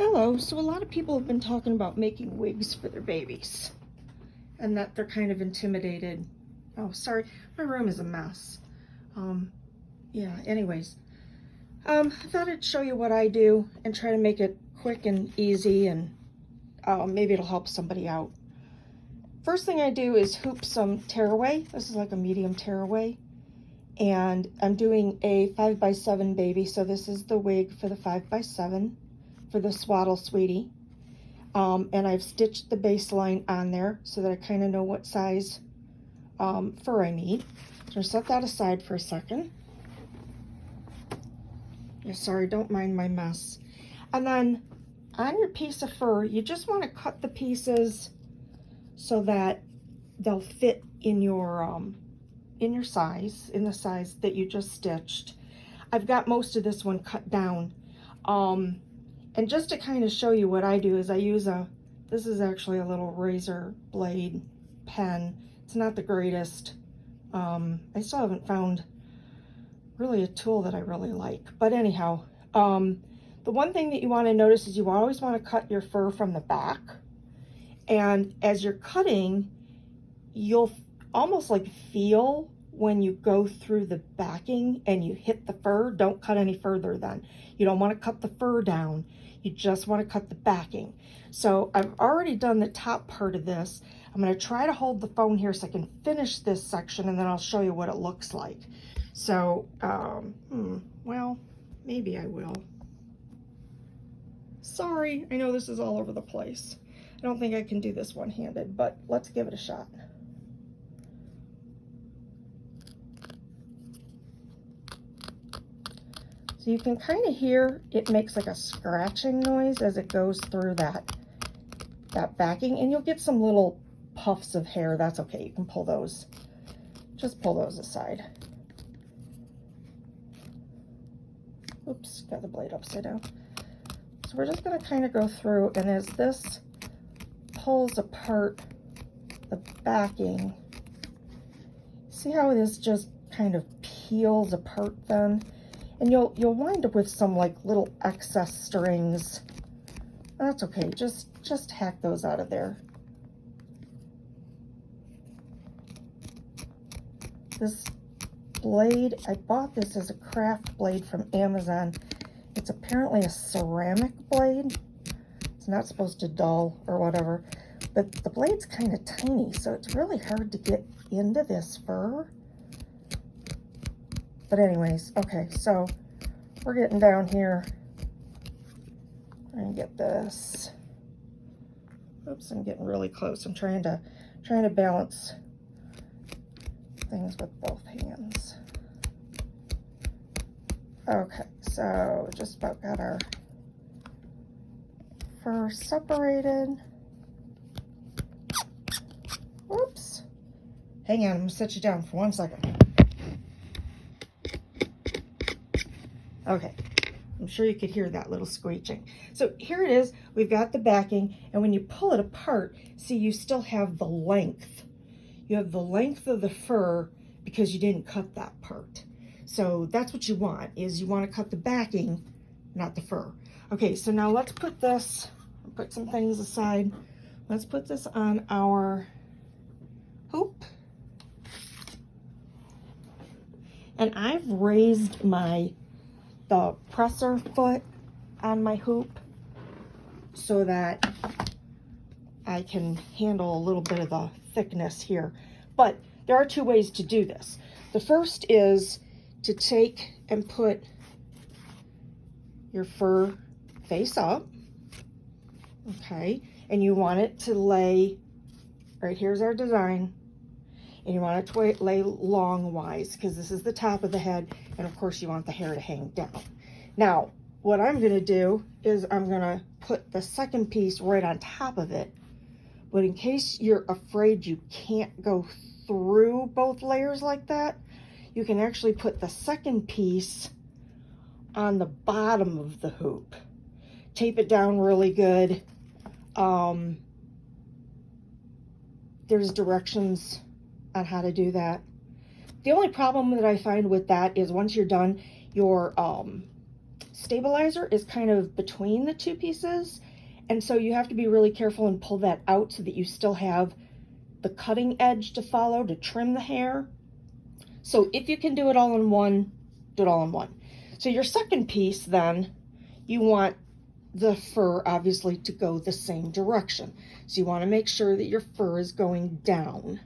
Hello. So a lot of people have been talking about making wigs for their babies and that they're kind of intimidated. Oh, sorry. My room is a mess. Yeah, anyways. I thought I'd show you what I do and try to make it quick and easy, and maybe it'll help somebody out. First thing I do is hoop some tearaway. This is like a medium tearaway. And I'm doing a 5x7 baby. So this is the wig for the 5x7 for the Swaddle Sweetie. And I've stitched the baseline on there so that I kind of know what size fur I need. So set that aside for a second. Yeah, sorry, don't mind my mess. And then on your piece of fur, you just want to cut the pieces so that they'll fit in your size, in the size that you just stitched. I've got most of this one cut down. And just to kind of show you what I do is I use this is actually a little razor blade pen. It's not the greatest. I still haven't found really a tool that I really like. But anyhow, the one thing that you want to notice is you always want to cut your fur from the back. And as you're cutting, you'll almost like feel when you go through the backing and you hit the fur. Don't cut any further then. You don't want to cut the fur down. You just want to cut the backing. So I've already done the top part of this. I'm going to try to hold the phone here so I can finish this section, and then I'll show you what it looks like. So, well, maybe I will. Sorry, I know this is all over the place. I don't think I can do this one-handed, but let's give it a shot. So you can kind of hear it makes like a scratching noise as it goes through that backing, and you'll get some little puffs of hair. That's okay, you can pull those, just pull those aside. Oops, got the blade upside down. So we're just going to kind of go through, and as this pulls apart the backing, see how this just kind of peels apart then? And you'll wind up with some like little excess strings. That's okay, just hack those out of there. This blade, I bought this as a craft blade from Amazon. It's apparently a ceramic blade. It's not supposed to dull or whatever, but the blade's kind of tiny, so it's really hard to get into this fur. But anyways, okay, so we're getting down here. And get this. Oops, I'm getting really close. I'm trying to balance things with both hands. Okay, so just about got our fur separated. Whoops. Hang on, I'm gonna set you down for 1 second. Okay, I'm sure you could hear that little screeching. So here it is, we've got the backing, and when you pull it apart, see, you still have the length. You have the length of the fur because you didn't cut that part. So that's what you want, is you want to cut the backing, not the fur. Okay, so now let's put this, put some things aside. Let's put this on our hoop. And I've raised the presser foot on my hoop so that I can handle a little bit of the thickness here. But there are two ways to do this. The first is to take and put your fur face up, okay, and you want it to lay, right here's our design, and you want it to lay long-wise because this is the top of the head, and of course you want the hair to hang down. Now, what I'm going to do is I'm going to put the second piece right on top of it, but in case you're afraid you can't go through both layers like that, you can actually put the second piece on the bottom of the hoop. Tape it down really good. There's directions on how to do that. The only problem that I find with that is once you're done, your stabilizer is kind of between the two pieces, and so you have to be really careful and pull that out so that you still have the cutting edge to follow to trim the hair. So if you can do it all in one, do it all in one. So your second piece then, you want the fur obviously to go the same direction. So you want to make sure that your fur is going down.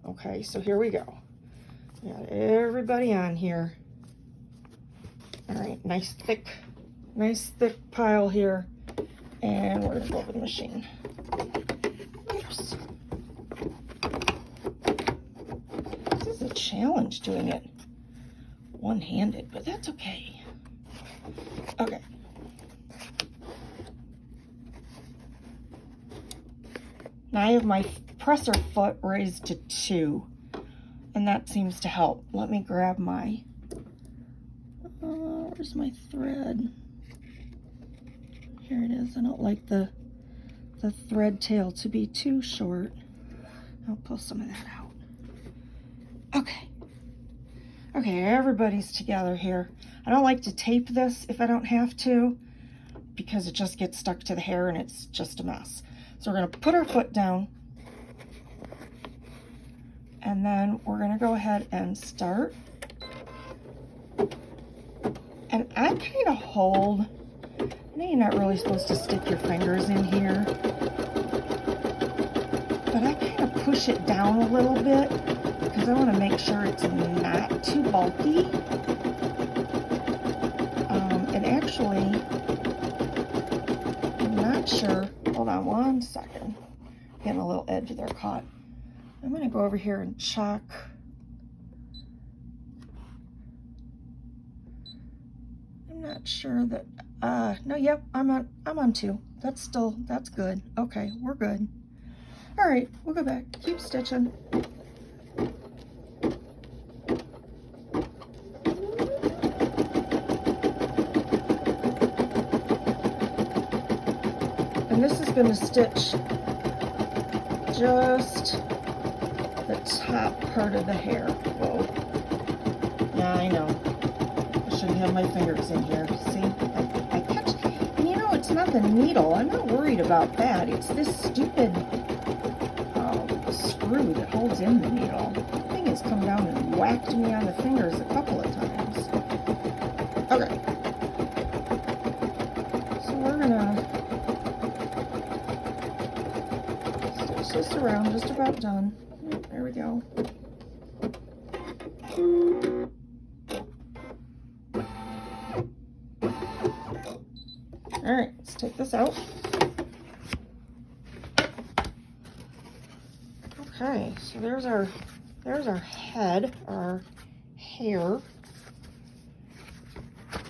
Okay, so here we go. Got everybody on here. All right, nice thick pile here. And we're gonna go over the machine. Oops. This is a challenge doing it one-handed, but that's okay. Okay. Now I have my presser foot raised to 2, and that seems to help. Let me grab my, where's my thread? Here it is. I don't like the thread tail to be too short. I'll pull some of that out. Okay. Okay, everybody's together here. I don't like to tape this if I don't have to, because it just gets stuck to the hair and it's just a mess. So we're gonna put our foot down, and then we're gonna go ahead and start. And I kind of hold, I know you're not really supposed to stick your fingers in here, but I kind of push it down a little bit because I want to make sure it's not too bulky. And actually, I'm not sure. Hold on one second. Getting a little edge there caught. I'm going to go over here and chalk. I'm not sure that. No, yep, I'm on 2. That's good. Okay, we're good. All right, we'll go back. Keep stitching. And this is going to stitch just the top part of the hair. Whoa. Yeah, I know. I shouldn't have my fingers in here. See? I catch. And you know, it's not the needle. I'm not worried about that. It's this stupid screw that holds in the needle. The thing has come down and whacked me on the fingers a couple of times. Okay. So we're gonna stitch this around, just about done. There we go. All right, let's take this out. Okay, so there's our head, our hair.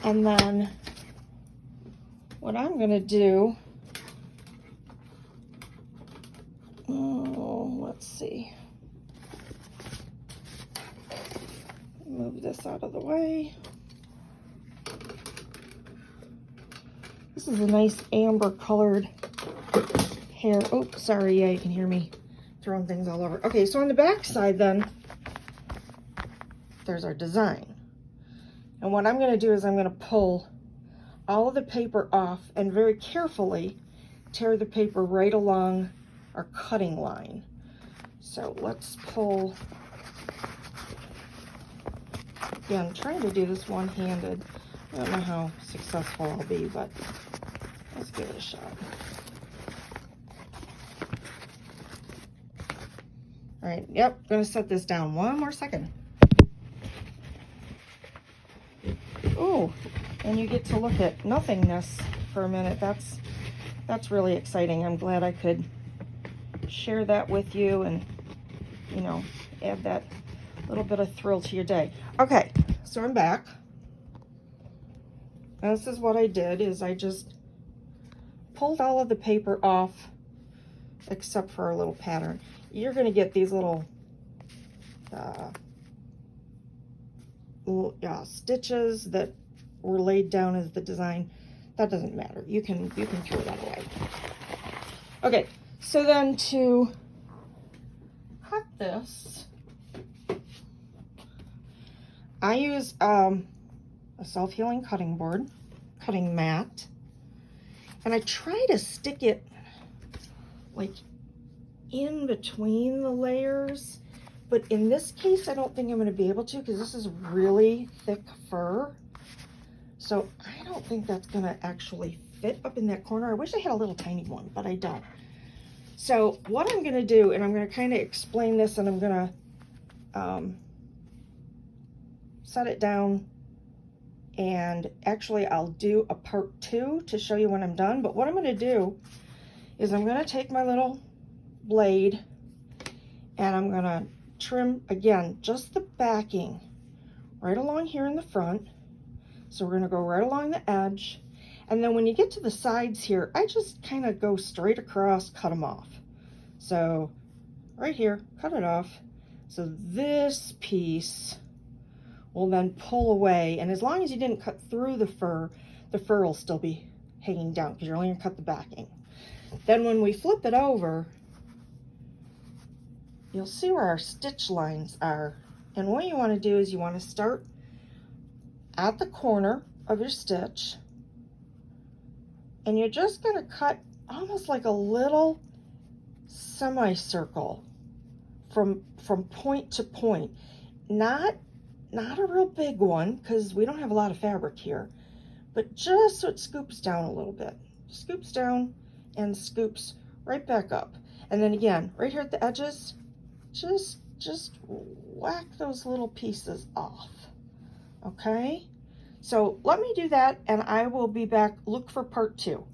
And then what I'm gonna do, let's see. Move this out of the way. This is a nice amber colored hair. Oh, sorry, yeah, you can hear me throwing things all over. Okay, so on the back side then, there's our design. And what I'm gonna do is I'm gonna pull all of the paper off and very carefully tear the paper right along our cutting line. So let's pull. Yeah, I'm trying to do this one-handed. I don't know how successful I'll be, but let's give it a shot. All right, yep, gonna set this down one more second. Oh, and you get to look at nothingness for a minute. That's really exciting. I'm glad I could share that with you and, you know, add that little bit of thrill to your day. Okay, so I'm back. And this is what I did, is I just pulled all of the paper off except for our little pattern. You're going to get these little stitches that were laid down as the design. That doesn't matter. You can throw that away. Okay, so then to cut this, I use a self-healing cutting board. cutting mat, and I try to stick it like in between the layers, but in this case I don't think I'm going to be able to because this is really thick fur. So I don't think that's going to actually fit up in that corner. I wish I had a little tiny one, but I don't. So what I'm going to do, and I'm going to kind of explain this, and I'm going to set it down, and actually I'll do a part 2 to show you when I'm done. But what I'm going to do is I'm going to take my little blade and I'm going to trim, again, just the backing right along here in the front. So we're going to go right along the edge, and then when you get to the sides here, I just kind of go straight across, cut them off. So right here, cut it off. So this piece will then pull away, and as long as you didn't cut through the fur will still be hanging down because you're only going to cut the backing. Then when we flip it over, you'll see where our stitch lines are, and what you want to do is you want to start at the corner of your stitch, and you're just going to cut almost like a little semicircle from point to point. Not a real big one because we don't have a lot of fabric here, but just so it scoops down a little bit. Scoops down and scoops right back up. And then again, right here at the edges, just whack those little pieces off. Okay, so let me do that and I will be back. Look for part 2.